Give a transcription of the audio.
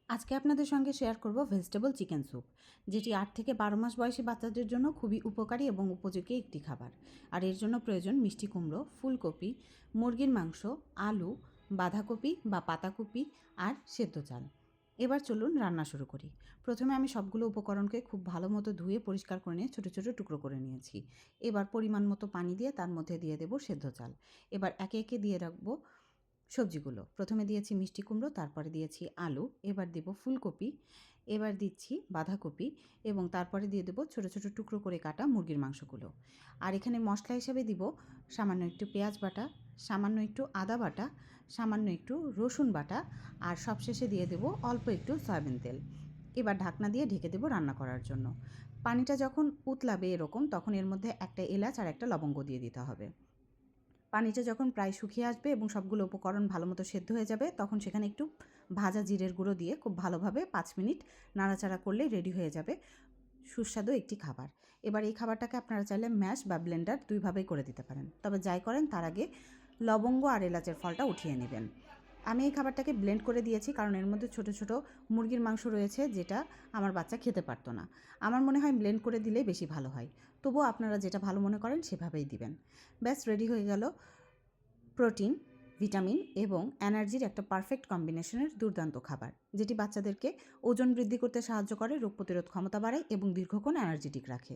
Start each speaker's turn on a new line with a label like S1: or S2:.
S1: আজকে আপনাদের সঙ্গে শেয়ার করব ভেজিটেবল চিকেন স্যুপ, যেটি 8 থেকে 12 মাস বয়সী বাচ্চাদের জন্য খুবই উপকারী এবং উপযোগী একটি খাবার। আর এর জন্য প্রয়োজন মিষ্টি কুমড়ো, ফুলকপি, মুরগির মাংস, আলু, বাঁধাকপি বা পাতাকপি আর সেদ্ধ চাল। এবার চলুন রান্না শুরু করি। প্রথমে আমি সবগুলো উপকরণকে খুব ভালো মতো ধুয়ে পরিষ্কার করে নিয়ে ছোটো ছোটো টুকরো করে নিয়েছি। এবার পরিমাণ মতো পানি দিয়ে তার মধ্যে দিয়ে দেবো সেদ্ধ চাল। এবার একে একে দিয়ে রাখবো সবজিগুলো। প্রথমে দিয়েছি মিষ্টি কুমড়ো, তারপরে দিয়েছি আলু, এবার দেব ফুলকপি, এবার দিচ্ছি বাঁধাকপি এবং তারপরে দিয়ে দেবো ছোটো ছোটো টুকরো করে কাটা মুরগির মাংসগুলো। আর এখানে মশলা হিসাবে দিব সামান্য একটু পেঁয়াজ বাটা, সামান্য একটু আদা বাটা, সামান্য একটু রসুন বাটা আর সবশেষে দিয়ে দেবো অল্প একটু সয়াবিন তেল। এবার ঢাকনা দিয়ে ঢেকে দেবো রান্না করার জন্য। পানিটা যখন উতলাবে এরকম, তখন এর মধ্যে একটা এলাচ আর একটা লবঙ্গ দিয়ে দিতে হবে। পানিটা যখন প্রায় শুকিয়ে আসবে এবং সবগুলো উপকরণ ভালো মতো সেদ্ধ হয়ে যাবে, তখন সেখানে একটু ভাজা জিরের গুঁড়ো দিয়ে খুব ভালোভাবে 5 মিনিট নাড়াচাড়া করলেই রেডি হয়ে যাবে সুস্বাদু একটি খাবার। এবার এই খাবারটাকে আপনারা চাইলে ম্যাশ বা ব্লেন্ডার দুইভাবেই করে দিতে পারেন, তবে যাই করেন তার আগে লবঙ্গ আর এলাচের ফলটা উঠিয়ে নেবেন। আমি এই খাবারটাকে ব্লেন্ড করে দিয়েছি কারণ এর মধ্যে ছোটো ছোটো মুরগির মাংস রয়েছে, যেটা আমার বাচ্চা খেতে পারতো না। আমার মনে হয় ব্লেন্ড করে দিলেই বেশি ভালো হয়, তবুও আপনারা যেটা ভালো মনে করেন সেভাবেই দিবেন। ব্যাস রেডি হয়ে গেল প্রোটিন, ভিটামিন এবং এনার্জির একটা পারফেক্ট কম্বিনেশনের দুর্দান্ত খাবার, যেটি বাচ্চাদেরকে ওজন বৃদ্ধি করতে সাহায্য করে, রোগ প্রতিরোধ ক্ষমতা বাড়ায় এবং দীর্ঘক্ষণ এনার্জেটিক রাখে।